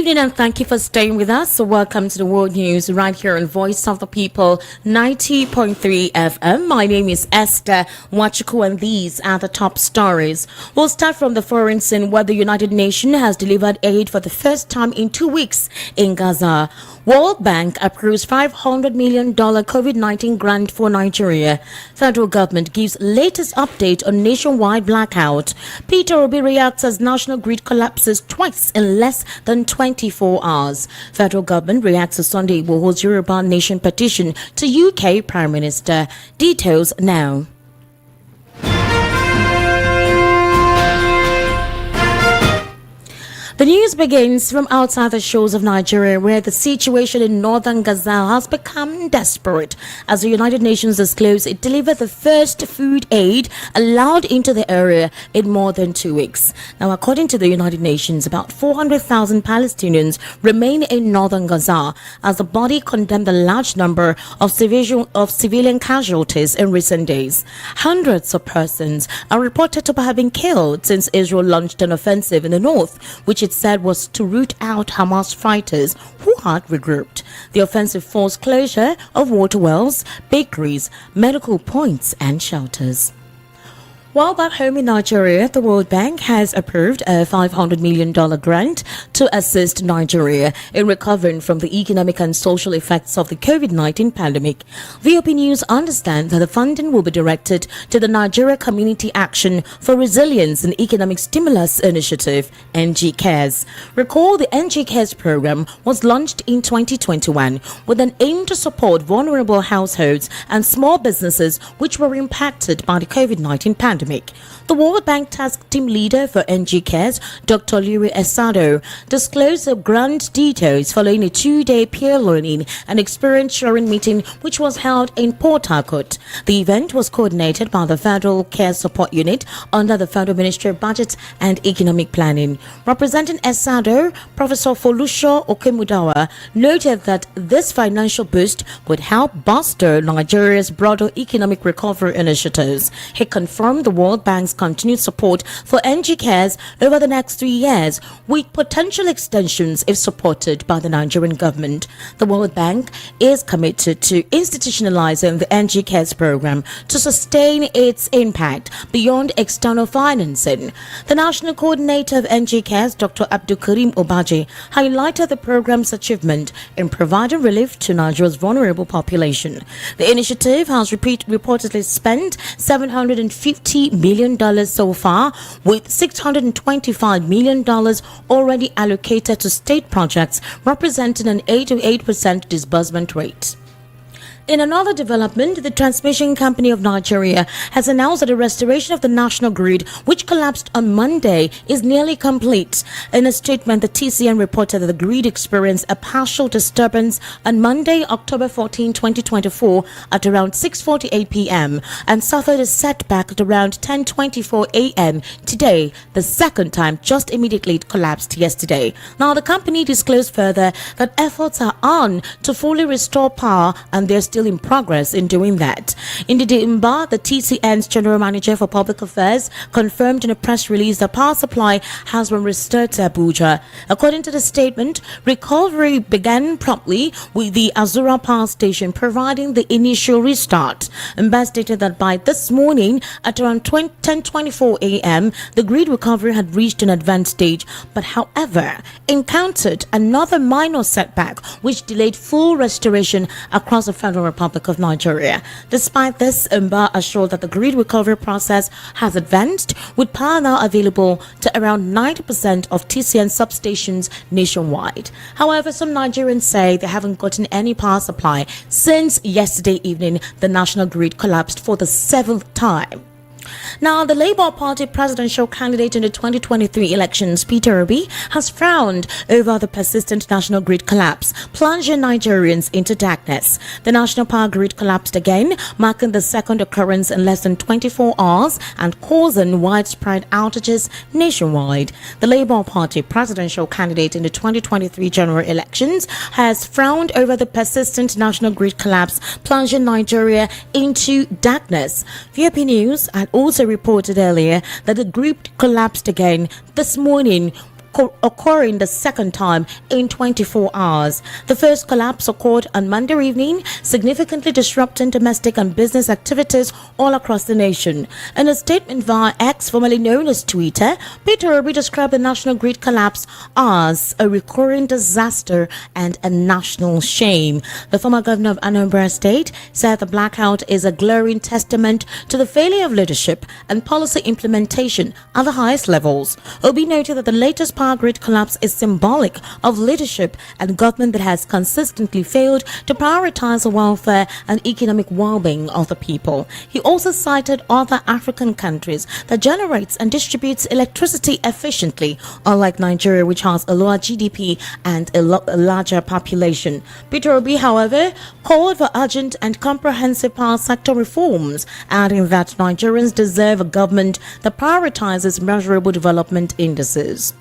evening and thank you for staying with us. So welcome to the World News right here on Voice of the People 90.3 FM. My name is Esther Wachuku and these are the top stories. We'll start from the foreign scene where the United Nations has delivered aid for the first time in 2 weeks in Gaza. World Bank approves $500 million COVID-19 grant for Nigeria. Federal government gives latest update on nationwide blackout. Peter Obi reacts as national grid collapses twice in less than 24 hours. Federal government reacts to Sunday Igboho's Yoruba Nation petition to UK Prime Minister. Details now. The news begins from outside the shores of Nigeria, where the situation in northern Gaza has become desperate as the United Nations disclosed it delivered the first food aid allowed into the area in more than 2 weeks. Now, according to the United Nations, about 400,000 Palestinians remain in northern Gaza as the body condemned the large number of civilian casualties in recent days. Hundreds of persons are reported to have been killed since Israel launched an offensive in the north, which it said was to root out Hamas fighters who had regrouped. The offensive forced closure of water wells, bakeries, medical points and shelters. While back home in Nigeria, the World Bank has approved a $500 million grant to assist Nigeria in recovering from the economic and social effects of the COVID-19 pandemic. VOP News understands that the funding will be directed to the Nigeria Community Action for Resilience and Economic Stimulus Initiative, NG Cares. Recall the NG Cares program was launched in 2021 with an aim to support vulnerable households and small businesses which were impacted by the COVID-19 pandemic. The World Bank Task Team Leader for NG Cares, Dr. Liri Esado, disclosed the grant details following a 2-day peer learning and experience sharing meeting which was held in Port Harcourt. The event was coordinated by the Federal Care Support Unit under the Federal Ministry of Budget and Economic Planning. Representing Esado, Professor Folusho Okemudawa noted that this financial boost would help bolster Nigeria's broader economic recovery initiatives. He confirmed the World Bank's continued support for NG Cares over the next 3 years, with potential extensions if supported by the Nigerian government. The World Bank is committed to institutionalizing the NG Cares program to sustain its impact beyond external financing. The National Coordinator of NG Cares, Dr. Abdul Karim Obaji, highlighted the program's achievement in providing relief to Nigeria's vulnerable population. The initiative has reportedly spent $750 million so far, with $625 million already allocated to state projects, representing an 88% disbursement rate. In another development, the Transmission Company of Nigeria has announced that the restoration of the national grid, which collapsed on Monday, is nearly complete. In a statement, the TCN reported that the grid experienced a partial disturbance on Monday, October 14, 2024 at around 6:48 p.m. and suffered a setback at around 10:24 a.m. today, the second time just immediately it collapsed yesterday. Now, the company disclosed further that efforts are on to fully restore power and they're still in progress in doing that. In the Dimba, the TCN's General Manager for Public Affairs confirmed in a press release that power supply has been restored to Abuja. According to the statement, recovery began promptly with the Azura Power Station providing the initial restart. Mbaz stated that by this morning at around 10:24 a.m., the grid recovery had reached an advanced stage, but however encountered another minor setback which delayed full restoration across the Federal Republic of Nigeria. Despite this, Mba assured that the grid recovery process has advanced, with power now available to around 90% of TCN substations nationwide. However, some Nigerians say they haven't gotten any power supply since yesterday evening the national grid collapsed for the 7th time. Now, the Labour Party presidential candidate in the 2023 elections, Peter Obi, has frowned over the persistent national grid collapse, plunging Nigerians into darkness. The national power grid collapsed again, marking the second occurrence in less than 24 hours and causing widespread outages nationwide. The Labour Party presidential candidate in the 2023 general elections has frowned over the persistent national grid collapse, plunging Nigeria into darkness. VOP News had also reported earlier that the grid collapsed again this morning, occurring the second time in 24 hours. The first collapse occurred on Monday evening, significantly disrupting domestic and business activities all across the nation. In a statement via X, formerly known as Twitter, Peter Obi described the national grid collapse as a recurring disaster and a national shame. The former governor of Anambra State said the blackout is a glaring testament to the failure of leadership and policy implementation at the highest levels. Obi noted that the latest power grid collapse is symbolic of leadership and government that has consistently failed to prioritize the welfare and economic well-being of the people. He also cited other African countries that generates and distributes electricity efficiently, unlike Nigeria, which has a lower GDP and a larger population. Peter Obi, however, called for urgent and comprehensive power sector reforms, adding that Nigerians deserve a government that prioritizes measurable development indices.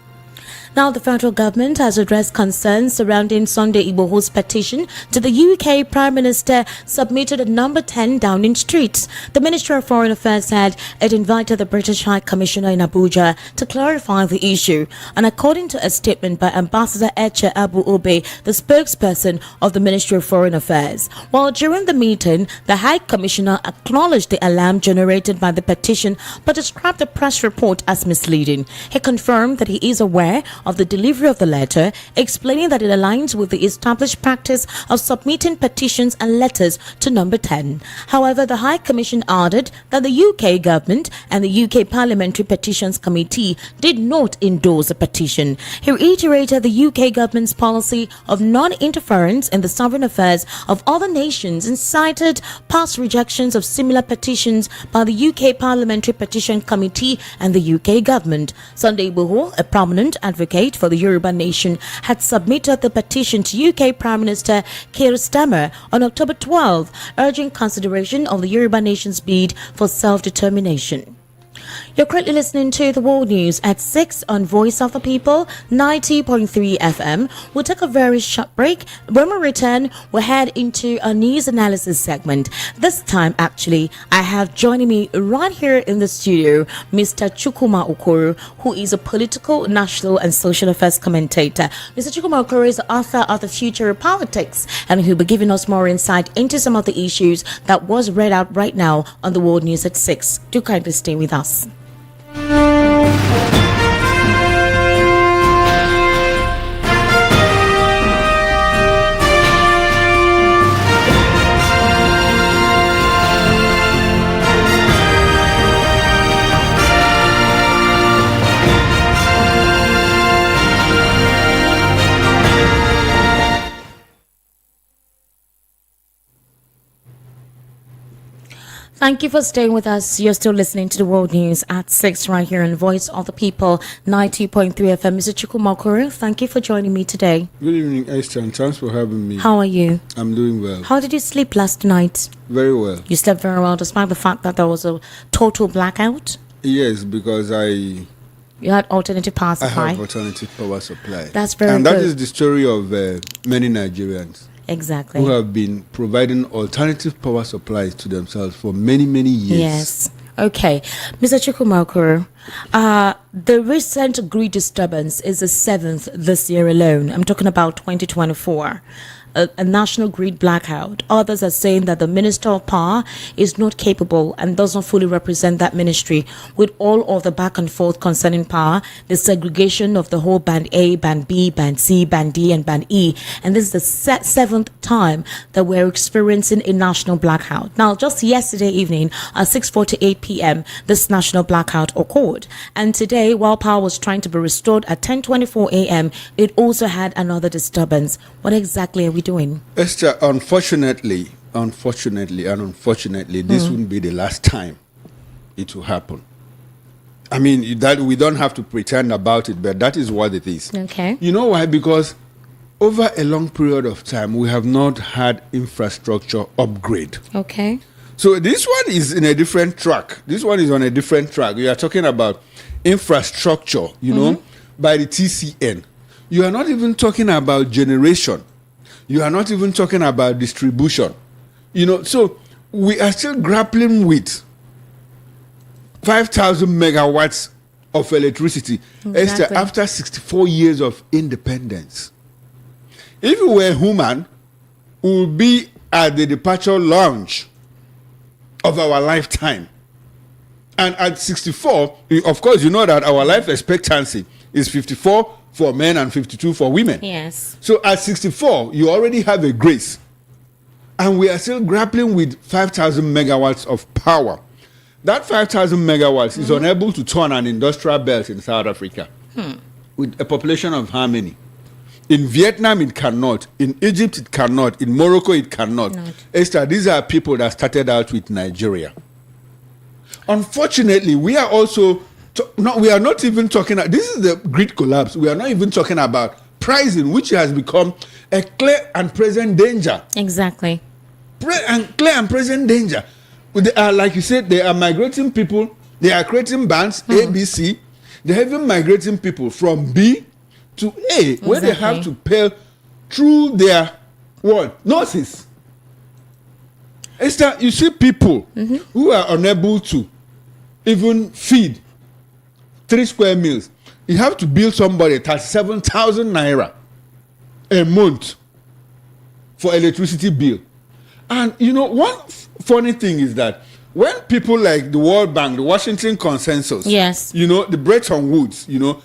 Now, the federal government has addressed concerns surrounding Sunday Igboho's petition to the UK Prime Minister submitted at number 10 Downing Street. The Ministry of Foreign Affairs said it invited the British High Commissioner in Abuja to clarify the issue. And according to a statement by Ambassador Eche Abu Obe, the spokesperson of the Ministry of Foreign Affairs, while during the meeting, the High Commissioner acknowledged the alarm generated by the petition but described the press report as misleading. He confirmed that he is aware of the delivery of the letter, explaining that it aligns with the established practice of submitting petitions and letters to number 10. However, the High Commission added that the UK government and the UK Parliamentary Petitions Committee did not endorse the petition. He reiterated the UK government's policy of non-interference in the sovereign affairs of other nations and cited past rejections of similar petitions by the UK Parliamentary Petition Committee and the UK government. Sunday Igboho, a prominent advocate for the Yoruba Nation, had submitted the petition to UK Prime Minister Keir Starmer on October 12, urging consideration of the Yoruba Nation's bid for self-determination. You're currently listening to the World News at 6 on Voice of the People, 90.3 FM. We'll take a very short break. When we return, we'll head into a news analysis segment. This time, actually, I have joining me right here in the studio, Mr. Chukwuma Okoro, who is a political, national, and social affairs commentator. Mr. Chukwuma Okoro is the author of The Future of Politics, and he'll be giving us more insight into some of the issues that was read out right now on the World News at 6. Do kindly stay with us. Thank you for staying with us. You're still listening to the World News at 6 right here on Voice of the People, 90.3 FM. Mr. Chukwuma Okoro, thank you for joining me today. Good evening, Esther, and thanks for having me. How are you? I'm doing well. How did you sleep last night? Very well. You slept very well despite the fact that there was a total blackout? Yes, because You had alternative power supply? I have alternative power supply. That's very good. And that is the story of many Nigerians. Exactly. Who have been providing alternative power supplies to themselves for many, many years. Yes. Okay. Mr. Chukwuma Okoro, the recent grid disturbance is the 7th this year alone. I'm talking about 2024. A national grid blackout. Others are saying that the Minister of Power is not capable and does not fully represent that ministry, with all of the back and forth concerning power, the segregation of the whole Band A, Band B, Band C, Band D, and Band E. And this is the 7th time that we're experiencing a national blackout. Now, just yesterday evening at 6:48 p.m., this national blackout occurred. And today, while power was trying to be restored at 10:24 a.m., it also had another disturbance. What exactly are we doing? Esther, unfortunately, this wouldn't be the last time it will happen. I mean, that we don't have to pretend about it, but that is what it is. Okay. You know why? Because over a long period of time, we have not had infrastructure upgrade. Okay. So this one is in a different track. This one is on a different track. We are talking about infrastructure, by the TCN. You are not even talking about generation. You are not even talking about distribution. So we are still grappling with 5,000 megawatts of electricity. Esther, after 64 years of independence. If we were human, we would be at the departure lounge of our lifetime. And at 64, of course, you know that our life expectancy is 54 for men and 52 for women. Yes. So at 64, you already have a grace. And we are still grappling with 5,000 megawatts of power. That 5,000 megawatts is unable to turn an industrial belt in South Africa. With a population of how many? In Vietnam, it cannot. In Egypt, it cannot. In Morocco, it cannot. Esther, these are people that started out with Nigeria. Unfortunately, we are also... we are not even talking... This is the grid collapse. We are not even talking about pricing, which has become a clear and present danger. Exactly. Clear and present danger. They are, like you said, they are migrating people. They are creating bands, A, B, C. They are even migrating people from B to A, where they have to pay through their nurses. Esther, you see people who are unable to even feed 3 square meals. You have to bill somebody 37,000 naira a month for electricity bill. And you know, one funny thing is that when people like the World Bank, the Washington Consensus, yes, you know, the Bretton Woods, you know,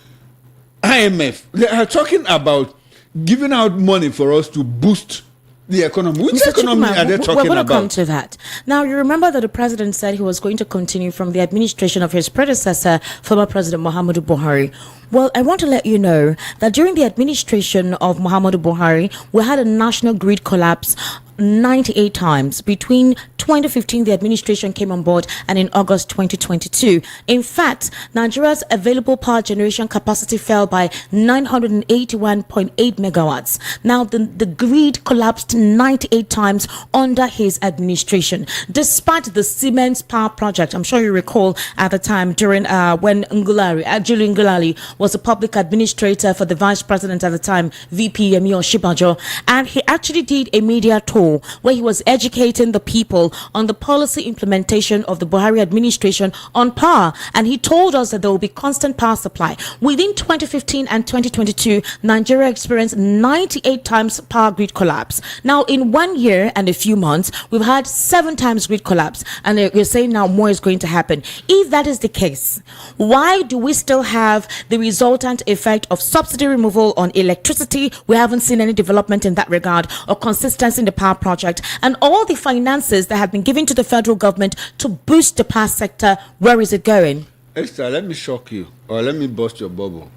IMF, they are talking about giving out money for us to boost the economy. Which Mr. economy Chukuma, are they talking we're going to about? come to that. Now, you remember that the president said he was going to continue from the administration of his predecessor, former President Muhammadu Buhari. Well, I want to let you know that during the administration of Muhammadu Buhari, we had a national grid collapse 98 times. Between 2015, the administration came on board, and in August 2022. In fact, Nigeria's available power generation capacity fell by 981.8 megawatts. Now, the grid collapsed 98 times under his administration, despite the Siemens power project. I'm sure you recall at the time during when Julian Ngulali was a public administrator for the vice president at the time, VP Emio Shibajo, and he actually did a media tour where he was educating the people on the policy implementation of the Buhari administration on power, and he told us that there will be constant power supply. Within 2015 and 2022, Nigeria experienced 98 times power grid collapse. Now, in 1 year and a few months, we've had 7 times grid collapse, and we're saying now more is going to happen. If that is the case, why do we still have the resultant effect of subsidy removal on electricity? We haven't seen any development in that regard, or consistency in the power project, and all the finances that have been given to the federal government to boost the power sector. Where is it going? Esther, let me shock you, or let me burst your bubble.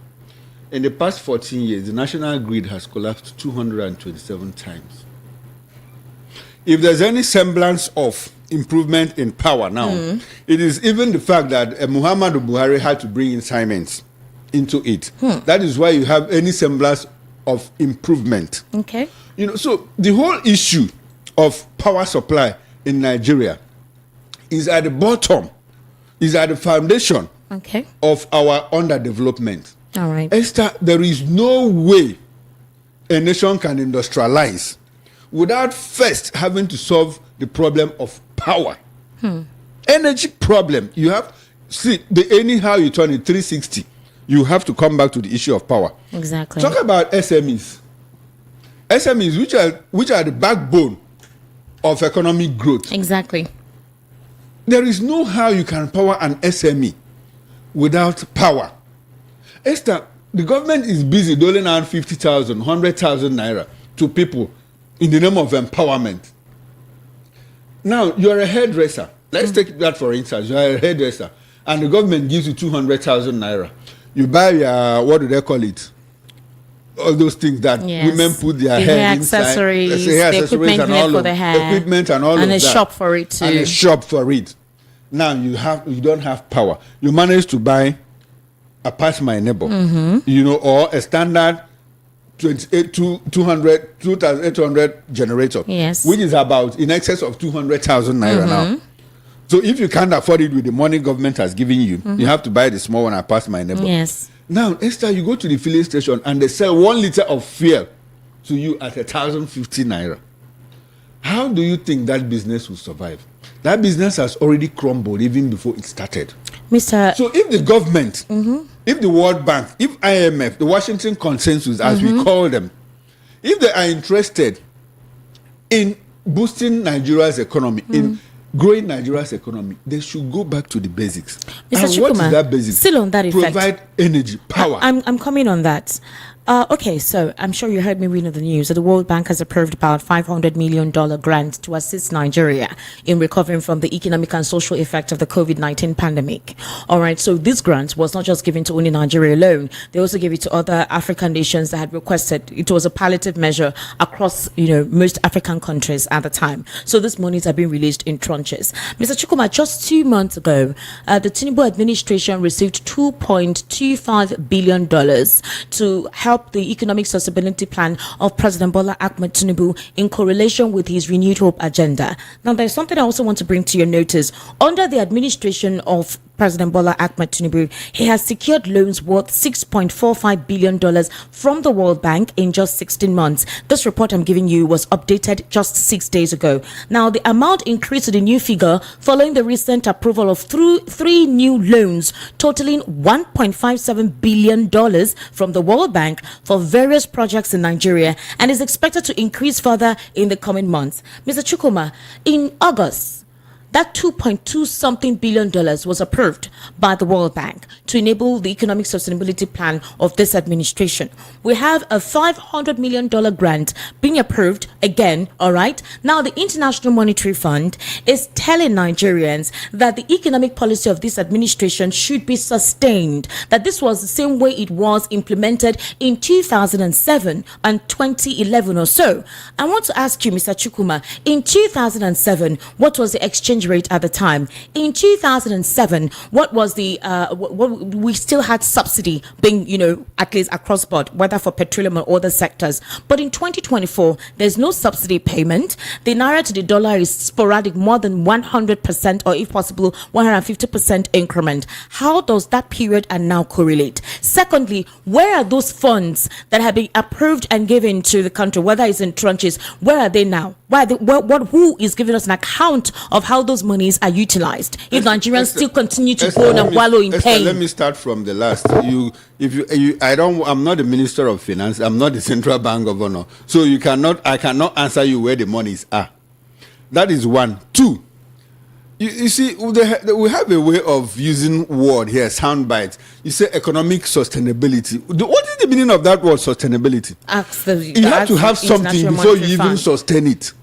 In the past 14 years, the national grid has collapsed 227 times. If there's any semblance of improvement in power now, it is even the fact that Muhammadu Buhari had to bring in Siemens into it. That is why you have any semblance of improvement. Okay. You know, so the whole issue of power supply in Nigeria is at the bottom, is at the foundation of our underdevelopment. All right. Esther, there is no way a nation can industrialize without first having to solve the problem of power. Energy problem. You have, anyhow you turn it 360, you have to come back to the issue of power. Exactly. Talk about SMEs. SMEs, which are the backbone of economic growth. Exactly. There is no how you can power an SME without power. Esther, the government is busy doling out 50,000, 100,000 naira to people in the name of empowerment. Now, you're a hairdresser. Let's take that for instance. You're a hairdresser, and the government gives you 200,000 naira. You buy your, what do they call it? All those things that women put their hair accessories, inside. Hair the accessories equipment and all for the hair, equipment and all of that. And a shop for it too. And a shop for it. Now you don't have power. You manage to buy a Pass My Neighbor, you know, or a standard 2,800 generator, which is about in excess of 200,000 naira now. So if you can't afford it with the money government has given you, you have to buy the small one and Pass My Neighbor. Yes. Now, Esther, you go to the filling station and they sell 1 liter of fuel to you at 1,050 naira. How do you think that business will survive? That business has already crumbled even before it started. Mr. So if the government, if the World Bank, if IMF, the Washington Consensus, as we call them, if they are interested in boosting Nigeria's economy, in growing Nigeria's economy, they should go back to the basics. Mr. And Chukuma, what is that basics? Still on that effect. Provide energy, power. I'm coming on that. Okay, so I'm sure you heard me reading the news that the World Bank has approved about $500 million grant to assist Nigeria in recovering from the economic and social effect of the COVID-19 pandemic. All right, so this grant was not just given to only Nigeria alone. They also gave it to other African nations that had requested. It was a palliative measure across, most African countries at the time. So these monies are being released in tranches. Mr. Chukuma, just 2 months ago, the Tinubu administration received $2.25 billion to help the economic sustainability plan of President Bola Ahmed Tinubu in correlation with his renewed hope agenda. Now, there's something I also want to bring to your notice. Under the administration of President Bola Ahmed Tinubu, he has secured loans worth $6.45 billion from the World Bank in just 16 months. This report I'm giving you was updated just 6 days ago. Now, the amount increased to the new figure following the recent approval of three new loans totaling $1.57 billion from the World Bank for various projects in Nigeria, and is expected to increase further in the coming months. Mr. Chukuma, in August, that $2.2 something billion was approved by the World Bank to enable the economic sustainability plan of this administration. We have a $500 million grant being approved again. All right. Now, the International Monetary Fund is telling Nigerians that the economic policy of this administration should be sustained, that this was the same way it was implemented in 2007 and 2011 or so. I want to ask you, Mr. Chukuma, in 2007, what was the exchange rate at the time? In 2007, what was the we still had subsidy being, at least across board, whether for petroleum or other sectors. But in 2024, there's no subsidy payment. The naira to the dollar is sporadic, more than 100%, or if possible 150% increment. How does that period and now correlate? Secondly, where are those funds that have been approved and given to the country, whether it's in tranches? Where are they now? Who is giving us an account of how those monies are utilized if Nigerians still continue to go and wallow in pain? Let me start from the last. I'm not the Minister of Finance. I'm not the Central Bank Governor. So I cannot answer you where the monies are. That is one. Two, you see, we have a way of using word here, sound bites. You say economic sustainability. What is the meaning of that word, sustainability? You have to have something before you even sustain it.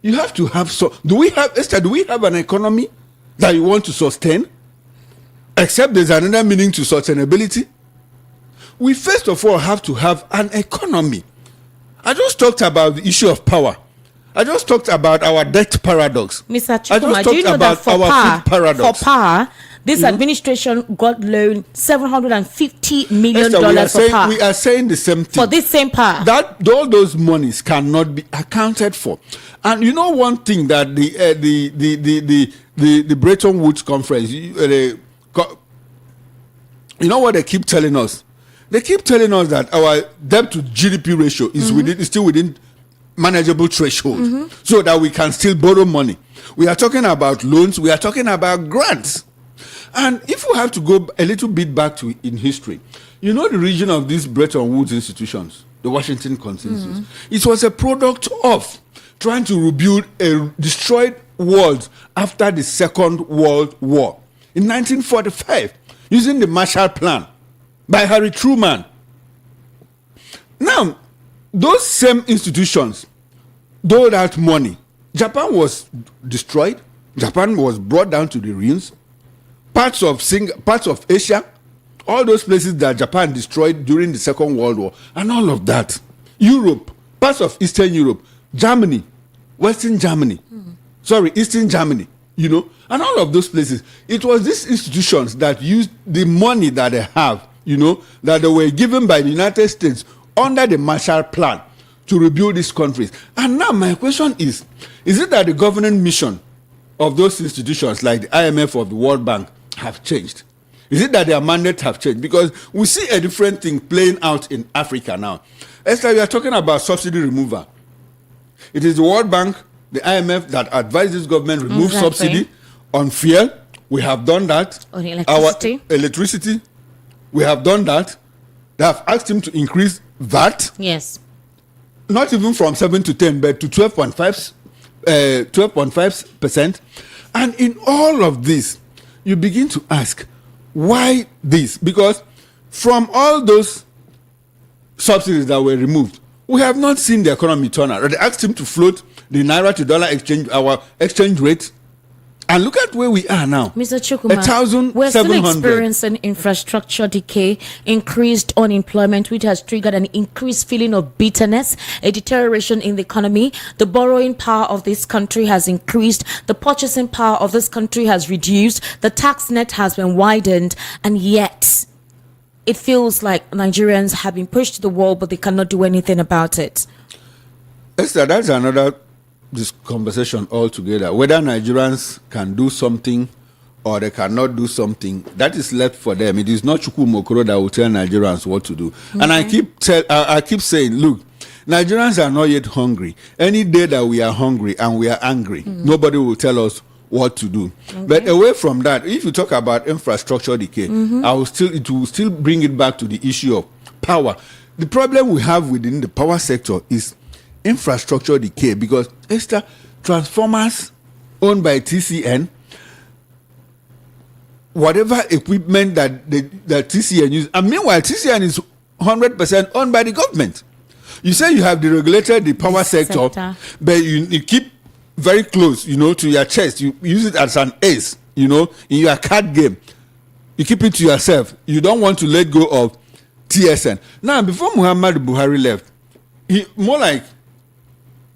You have to have do we have an economy that you want to sustain? Except there's another meaning to sustainability. We first of all have to have an economy. I just talked about the issue of power. I just talked about our debt paradox. Mr. Chukuma, do you know that for power, this administration got loaned $750 million for power? We are saying the same thing. For this same power. That all those monies cannot be accounted for. And you know one thing that the Bretton Woods conference, you know what they keep telling us? They keep telling us that our debt to GDP ratio is still within manageable threshold, so that we can still borrow money. We are talking about loans. We are talking about grants. And if we have to go a little bit back in history, the region of these Bretton Woods institutions, the Washington Consensus, it was a product of trying to rebuild a destroyed world after the Second World War in 1945, using the Marshall Plan by Harry Truman. Now, those same institutions doled out money. Japan was destroyed. Japan was brought down to the ruins. Parts of Asia, all those places that Japan destroyed during the Second World War, and all of that. Europe, parts of Eastern Europe, Germany, Eastern Germany, and all of those places. It was these institutions that used the money that they have, that they were given by the United States under the Marshall Plan to rebuild these countries. And now my question is it that the governing mission of those institutions like the IMF or the World Bank have changed? Is it that their mandate have changed? Because we see a different thing playing out in Africa now. Esther, we are talking about subsidy removal. It is the World Bank, the IMF that advises government remove subsidy on fuel, We have done that. On electricity. Our electricity. We have done that. They have asked him to increase VAT. Yes. Not even from 7 to 10, but to 12.5%. And in all of this, you begin to ask, why this? Because from all those subsidies that were removed, we have not seen the economy turn around. They asked him to float the naira to dollar exchange, our exchange rate. And look at where we are now. Mr. Chukuma, 1,700. we're still experiencing infrastructure decay, increased unemployment, which has triggered an increased feeling of bitterness, a deterioration in the economy. The borrowing power of this country has increased. The purchasing power of this country has reduced. The tax net has been widened. And yet, it feels like Nigerians have been pushed to the wall, but they cannot do anything about it. Esther, that's another this conversation altogether. Whether Nigerians can do something or they cannot do something, that is left for them. It is not Chukwumokoro that will tell Nigerians what to do. Okay. And I keep saying, look, Nigerians are not yet hungry. Any day that we are hungry and we are angry, nobody will tell us what to do. Okay. But away from that, if you talk about infrastructure decay, it will still bring it back to the issue of power. The problem we have within the power sector is infrastructure decay, because Esther, transformers owned by TCN, whatever equipment that TCN uses, and meanwhile TCN is 100% owned by the government. You say you have deregulated the power sector, but you keep very close, to your chest. You use it as an ace, in your card game. You keep it to yourself. You don't want to let go of TSN. Now, before Muhammad Buhari left, he more like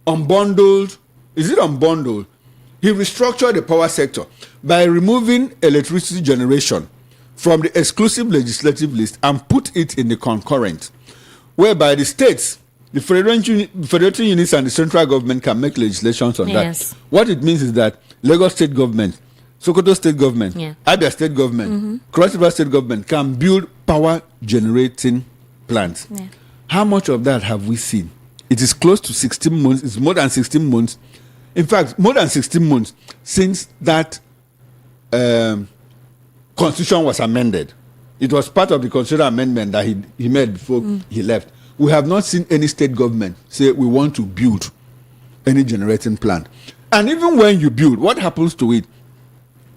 unbundled. Is it unbundled? He restructured the power sector by removing electricity generation from the exclusive legislative list and put it in the concurrent, whereby the states, the federating units and the central government can make legislations on that. What it means is that Lagos state government, Sokoto state government, Abia state government, Cross River state government can build power generating plants. How much of that have we seen? It is close to 16 months. It's more than 16 months. In fact, more than 16 months since that constitution was amended. It was part of the constitutional amendment that he made before he left. We have not seen any state government say we want to build any generating plant. And even when you build, what happens to it?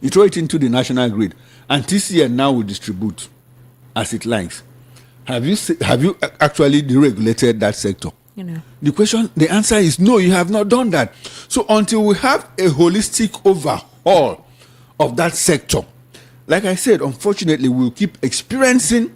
You throw it into the national grid, and TCN now will distribute as it likes. Have you actually deregulated that sector? The answer is no, you have not done that. So until we have a holistic overhaul of that sector, like I said, unfortunately, we'll keep experiencing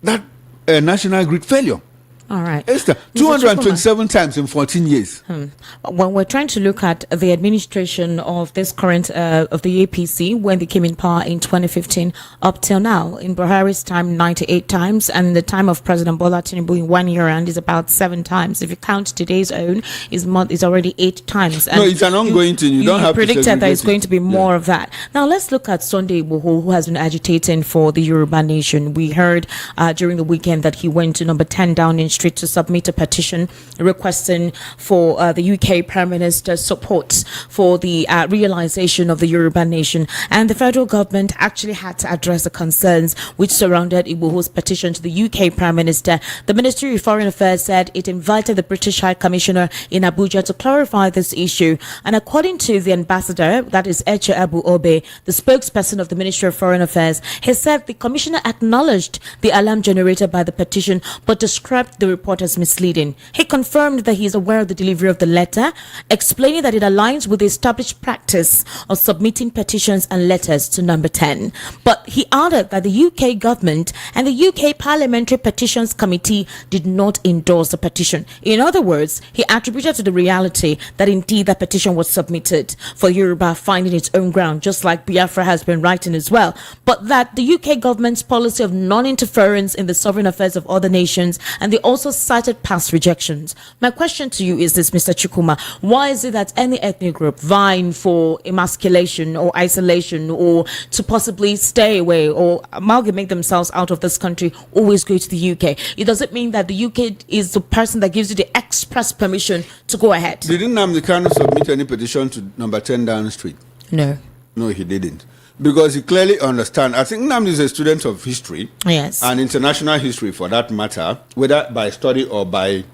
that national grid failure. All right. Esther, 227 times in 14 years. When we're trying to look at the administration of this current, of the APC, when they came in power in 2015 up till now, in Buhari's time, 98 times, and in the time of President Bola Tinubu in 1 year and is about 7 times. If you count today's own, is already 8 times. And no, it's an ongoing thing. You don't have to predicted that it's going to be more of that. Now, let's look at Sunday Igboho, who has been agitating for the Yoruba Nation. We heard during the weekend that he went to number 10 Downing Street to submit a petition requesting for the UK Prime Minister's support for the realization of the Yoruba Nation. And the federal government actually had to address the concerns which surrounded Igboho's petition to the UK Prime Minister. The Ministry of Foreign Affairs said it invited the British High Commissioner in Abuja to clarify this issue. And according to the ambassador, that is Eche Abu Obe, the spokesperson of the Ministry of Foreign Affairs, he said the commissioner acknowledged the alarm generated by the petition, but described the report as misleading. He confirmed that he is aware of the delivery of the letter, explaining that it aligns with the established practice of submitting petitions and letters to number 10. But he added that the UK government and the UK Parliamentary Petitions Committee did not endorse the petition. In other words, he attributed to the reality that indeed that petition was submitted for Yoruba finding its own ground, just like Biafra has been writing as well, but that the UK government's policy of non-interference in the sovereign affairs of other nations, and they also cited past rejections. My question to you is this, Mr. Chukuma. Why is it that any ethnic group vying for emasculation or isolation or to possibly stay away or amalgamate themselves out of this country always go to the UK? It doesn't mean that the UK is the person that gives you the express permission to go ahead. Didn't Nnamdi Kanu submit any petition to number 10 Downing Street? No. No, he didn't. Because he clearly understands. I think Nnamdi is a student of history. Yes. And international history for that matter, whether by study or by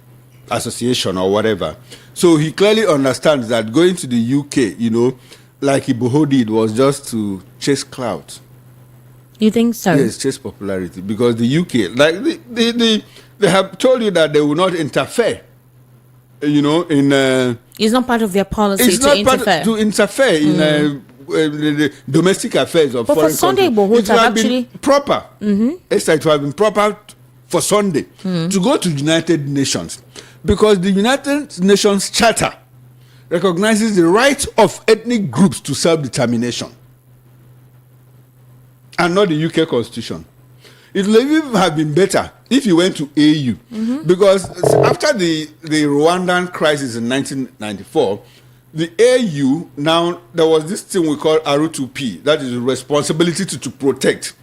association or whatever. So he clearly understands that going to the UK, like Igboho did, was just to chase clout. You think so? Yes, chase popularity. Because the UK, like they have told you that they will not interfere. In it's not part of their policy it's to not interfere. to interfere in the domestic affairs of But foreign for Sunday countries. Igboho It to would have have been proper. Esther, it would have been proper for Sunday to go to United Nations, because the United Nations Charter recognizes the right of ethnic groups to self-determination, and not the UK Constitution. It would even have been better if you went to AU, because after the Rwandan crisis in 1994, the AU, now there was this thing we call R2P, that is responsibility to protect.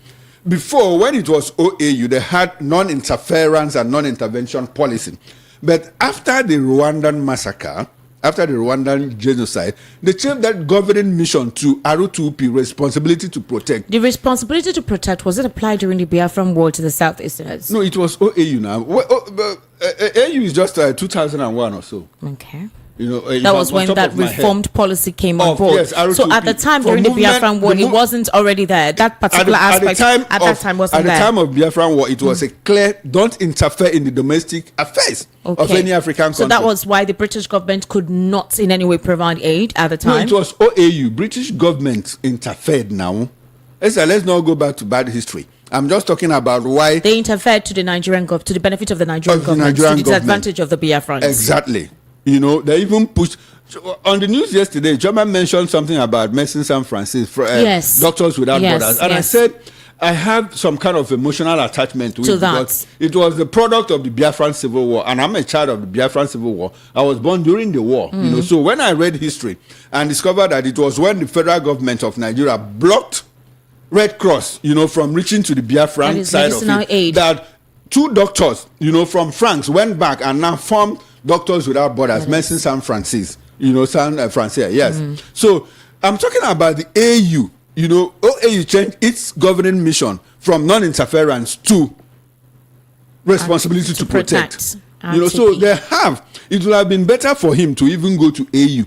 Before, when it was OAU, they had non-interference and non-intervention policy. But after the Rwandan massacre, after the Rwandan genocide, they changed that governing mission to R2P, responsibility to protect. The responsibility to protect, was it applied during the Biafran War to the Southeasterners? No, it was OAU now. AU is just 2001 or so. Okay. That was when that reformed policy came on board. Yes, R2P. So at the time during the Biafran War, it wasn't already there. That particular aspect at that time wasn't there. At the time of Biafran War, it was a clear, don't interfere in the domestic affairs of any African country. So that was why the British government could not in any way provide aid at the time? No, it was OAU. British government interfered now. Let's not go back to bad history. I'm just talking about why they interfered to the Nigerian government, to the benefit of the Nigerian government, to the disadvantage of the Biafrans. Exactly. They even pushed on the news yesterday. German mentioned something about Medicine San Francisco, Doctors Without Borders, and I said I have some kind of emotional attachment to it because it was the product of the Biafran Civil War, and I'm a child of the Biafran Civil War. I was born during the war, So when I read history and discovered that it was when the federal government of Nigeria blocked Red Cross, from reaching to the Biafran side of it, aid. That two doctors, from France went back and now formed Doctors Without Borders, Medicine San Francisco, San Francisco, yes. So I'm talking about the AU. OAU changed its governing mission from non-interference to responsibility to protect. So it would have been better for him to even go to AU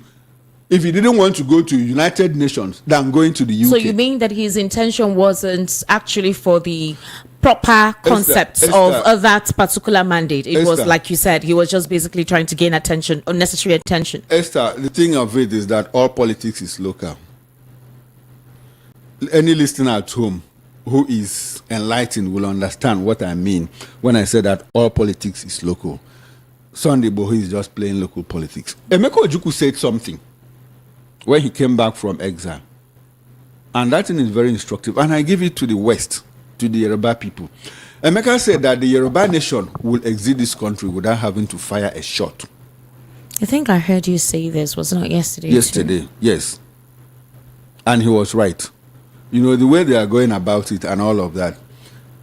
if he didn't want to go to United Nations than going to the UK. So you mean that his intention wasn't actually for the proper concepts of that particular mandate? It was, like you said, he was just basically trying to gain attention, unnecessary attention. Esther, the thing of it is that all politics is local. Any listener at home who is enlightened will understand what I mean when I say that all politics is local. Sunday Igboho is just playing local politics. Emeka Ojukwu said something when he came back from exile, and that thing is very instructive, and I give it to the West, to the Yoruba people. Emeka said that the Yoruba Nation will exit this country without having to fire a shot. I think I heard you say this, was it not yesterday? Yesterday, yes. And he was right. The way they are going about it and all of that.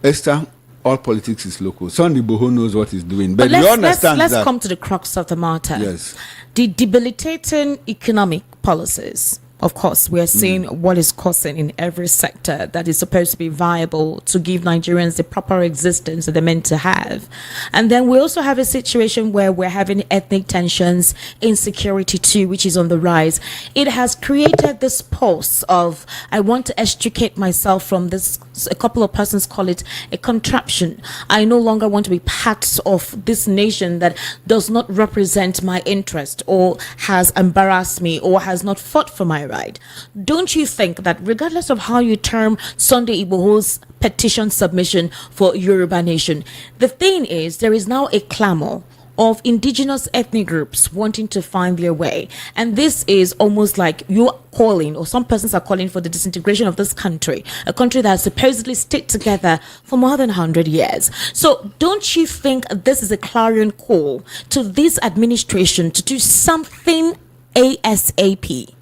Esther, all politics is local. Sunday Igboho knows what he's doing. But you understand let's come to the crux of the matter. Yes. The debilitating economic policies. Of course, we are seeing what is causing in every sector that is supposed to be viable to give Nigerians the proper existence that they're meant to have. And then we also have a situation where we're having ethnic tensions, insecurity too, which is on the rise. It has created this pulse of, I want to extricate myself from this. A couple of persons call it a contraption. I no longer want to be part of this nation that does not represent my interest or has embarrassed me or has not fought for my right. Don't you think that regardless of how you term Sunday Igboho's petition submission for Yoruba Nation, the thing is there is now a clamor of indigenous ethnic groups wanting to find their way, and this is almost like you're calling, or some persons are calling, for the disintegration of this country, a country that has supposedly stayed together for more than 100 years. So don't you think this is a clarion call to this administration to do something ASAP?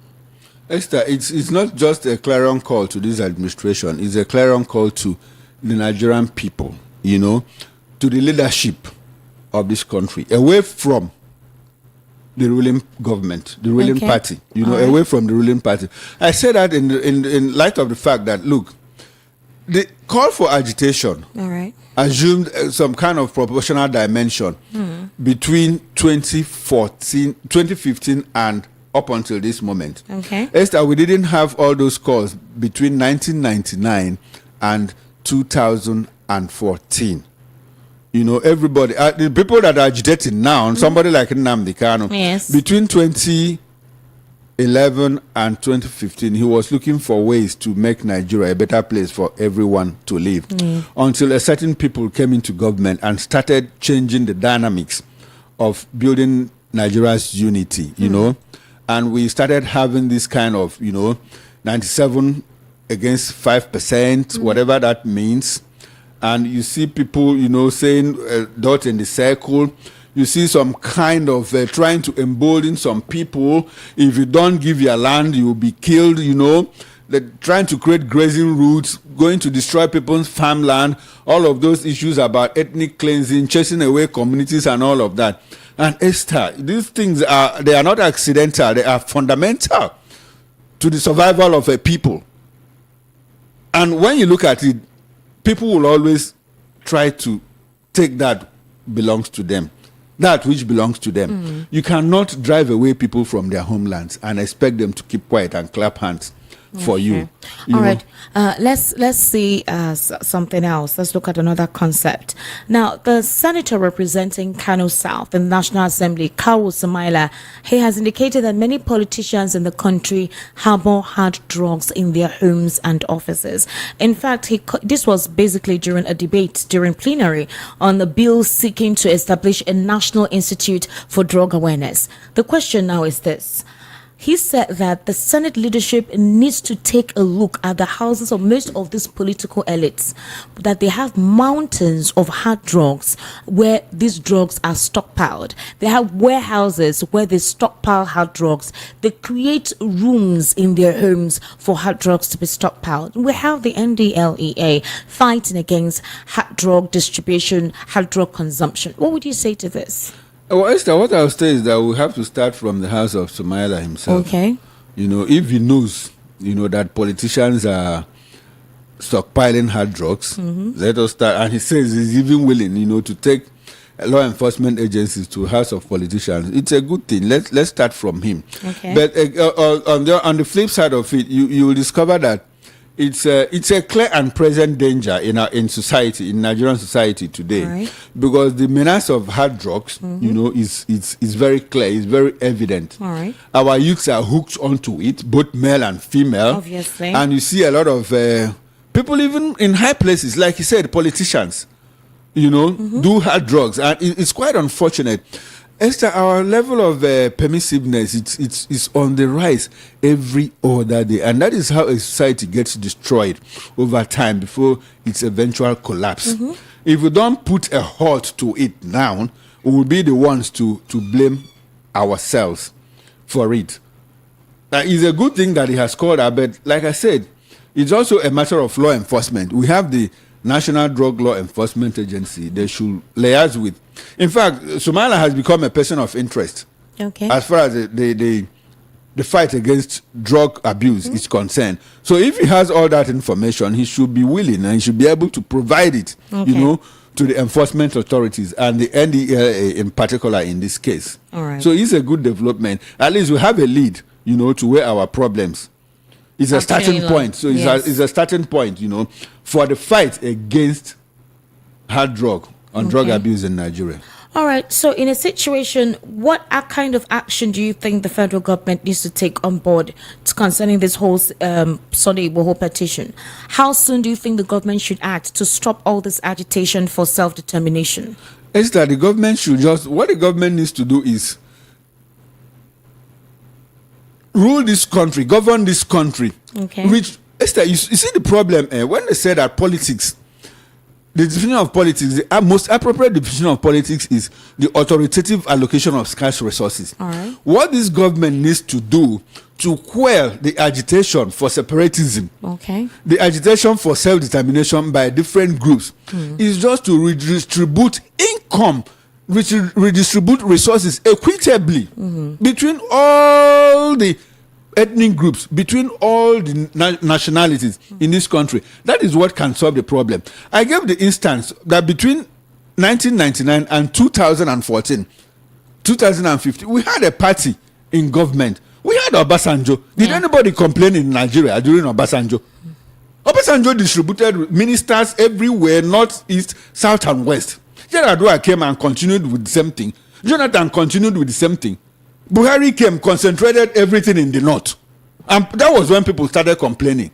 Esther, it's not just a clarion call to this administration, it's a clarion call to the Nigerian people, to the leadership of this country, away from the ruling government, the ruling Okay. party, All right. away from the ruling party. I say that in light of the fact that, look, the call for agitation All right. assumed some kind of proportional dimension between 2015 and up until this moment. Okay. Esther, we didn't have all those calls between 1999 and 2014. Everybody, the people that are agitating now, and somebody like Nnamdi Kanu, Yes. between 2011 and 2015, he was looking for ways to make Nigeria a better place for everyone to live. Until a certain people came into government and started changing the dynamics of building Nigeria's unity, and we started having this kind of, 97 against 5%, whatever that means. And you see people, saying dot in the circle. You see some kind of trying to embolden some people. If you don't give your land, you will be killed, They're trying to create grazing routes, going to destroy people's farmland, all of those issues about ethnic cleansing, chasing away communities and all of that. And Esther, these things they are not accidental, they are fundamental to the survival of a people. And when you look at it, people will always try to take that belongs to them, that which belongs to them. You cannot drive away people from their homelands and expect them to keep quiet and clap hands for you. All right. Let's see something else. Let's look at another concept. Now, the senator representing Kano South in the National Assembly, Kawu Sumaila, he has indicated that many politicians in the country harbor hard drugs in their homes and offices. In fact, this was basically during a debate during plenary on the bill seeking to establish a national institute for drug awareness. The question now is this. He said that the Senate leadership needs to take a look at the houses of most of these political elites, that they have mountains of hard drugs where these drugs are stockpiled. They have warehouses where they stockpile hard drugs. They create rooms in their homes for hard drugs to be stockpiled. We have the NDLEA fighting against hard drug distribution, hard drug consumption. What would you say to this? Well, Esther, what I'll say is that we have to start from the house of Sumaila himself. Okay. If he knows, that politicians are stockpiling hard drugs, let us start. And he says he's even willing, to take law enforcement agencies to house of politicians. It's a good thing. Let's start from him. Okay. But on the flip side of it, you will discover that it's a clear and present danger in society, in Nigerian society today, Right. because the menace of hard drugs, is very clear, it's very evident. All right. Our youths are hooked onto it, both male and female. Obviously. And you see a lot of people, even in high places, like you said, politicians, do hard drugs, and it's quite unfortunate. Esther, our level of permissiveness, it's on the rise every other day. And that is how a society gets destroyed over time before its eventual collapse. If we don't put a halt to it now, we will be the ones to blame ourselves for it. It's a good thing that he has called out, but like I said, it's also a matter of law enforcement. We have the National Drug Law Enforcement Agency. They should liaise with. In fact, Sumaila has become a person of interest Okay. as far as the fight against drug abuse is concerned. So if he has all that information, he should be willing and he should be able to provide it, Okay. to the enforcement authorities and the NDLA in particular in this case. All right. So it's a good development. At least we have a lead, to where our problems. It's a starting Actually, point. So yes. it's a starting point, for the fight against hard drug and drug abuse in Nigeria. All right. So, in a situation, what kind of action do you think the federal government needs to take on board concerning this whole Sunday Igboho petition? How soon do you think the government should act to stop all this agitation for self-determination? Esther, the government should what the government needs to do is rule this country, govern this country. Okay. Which, Esther, you see the problem when they say that politics, the definition of politics, the most appropriate definition of politics is the authoritative allocation of scarce resources. All right. What this government needs to do to quell the agitation for separatism, Okay. the agitation for self-determination by different groups, is just to redistribute income redistribute resources equitably between all the ethnic groups, between all the nationalities in this country. That is what can solve the problem. I gave the instance that between 1999 and 2014, 2015, we had a party in government. We had Obasanjo. Did anybody complain in Nigeria during Obasanjo? Obasanjo distributed ministers everywhere, north, east, south, and west. Yaradua came and continued with the same thing. Jonathan continued with the same thing. Buhari came, concentrated everything in the north. And that was when people started complaining.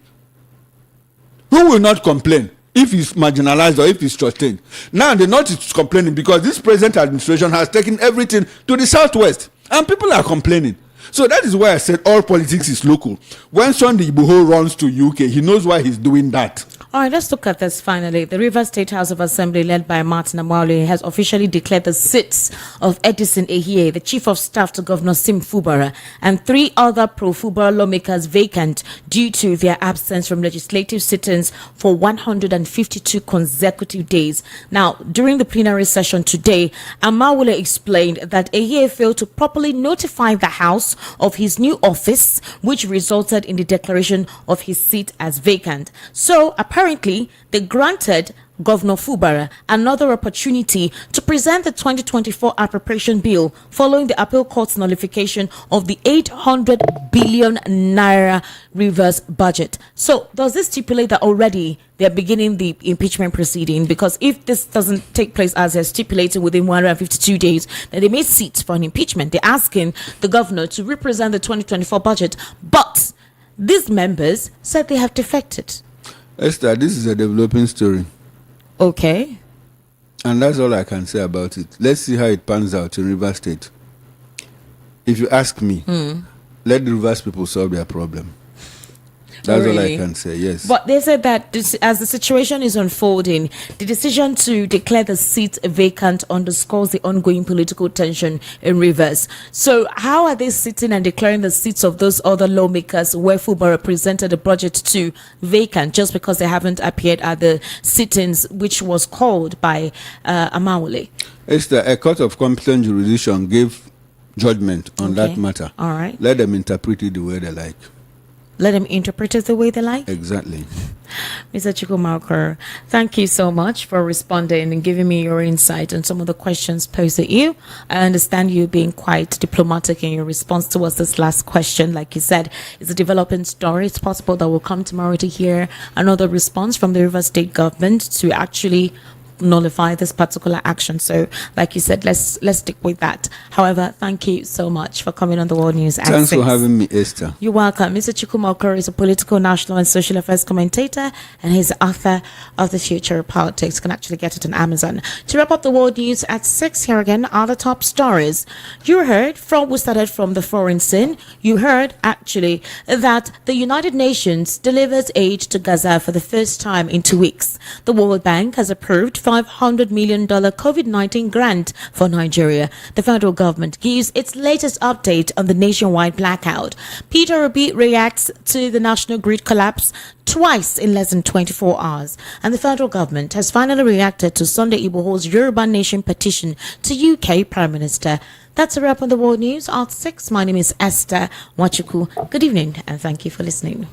Who will not complain if he's marginalized or if he's sustained? Now the north is complaining because this present administration has taken everything to the southwest. And people are complaining. So that is why I said all politics is local. When Sunday Igboho runs to UK, he knows why he's doing that. All right, let's look at this finally. The Rivers State House of Assembly, led by Martin Amwale, has officially declared the seats of Edison Ehie, the Chief of Staff to Governor Sim-Fubara, and 3 other pro-Fubara lawmakers vacant due to their absence from legislative sittings for 152 consecutive days. Now, during the plenary session today, Amwale explained that Ehie failed to properly notify the House of his new office, which resulted in the declaration of his seat as vacant. So, apparently, they granted Governor Fubara another opportunity to present the 2024 appropriation bill following the appeal court's nullification of the 800 billion naira reverse budget. So, does this stipulate that already they're beginning the impeachment proceeding? Because if this doesn't take place as they're stipulated within 152 days, then they may sit for an impeachment. They're asking the governor to represent the 2024 budget, but these members said they have defected. Esther, this is a developing story. Okay. And that's all I can say about it. Let's see how it pans out in Rivers State. If you ask me, let the Rivers people solve their problem. That's all I can say, yes. But they said that as the situation is unfolding, the decision to declare the seat vacant underscores the ongoing political tension in Rivers. So how are they sitting and declaring the seats of those other lawmakers where Fubara presented the budget to vacant just because they haven't appeared at the sittings which was called by Amawale? Esther, a court of competent jurisdiction gave judgment on that matter. All right. Let them interpret it the way they like. Let them interpret it the way they like? Exactly. Mr. Chukwuemeka, thank you so much for responding and giving me your insight on some of the questions posed at you. I understand you being quite diplomatic in your response towards this last question. Like you said, it's a developing story. It's possible that we'll come tomorrow to hear another response from the Rivers State government to actually nullify this particular action. So like you said, let's stick with that. However, thank you so much for coming on the World News. Thanks for having me, Esther. You're welcome. Mr. Chukwuemeka is a political, national and social affairs commentator, and he's the author of The Future of Politics. You can actually get it on Amazon. To wrap up the World News at 6, here again are the top stories. You heard we started from the foreign scene. You heard actually that the United Nations delivers aid to Gaza for the first time in 2 weeks. The World Bank has approved $500 million COVID-19 grant for Nigeria. The federal government gives its latest update on the nationwide blackout. Peter Obi reacts to the national grid collapse twice in less than 24 hours. And the federal government has finally reacted to Sunday Igboho's Yoruba Nation petition to UK Prime Minister. That's a wrap on the World News at 6. My name is Esther Wachuku. Good evening and thank you for listening.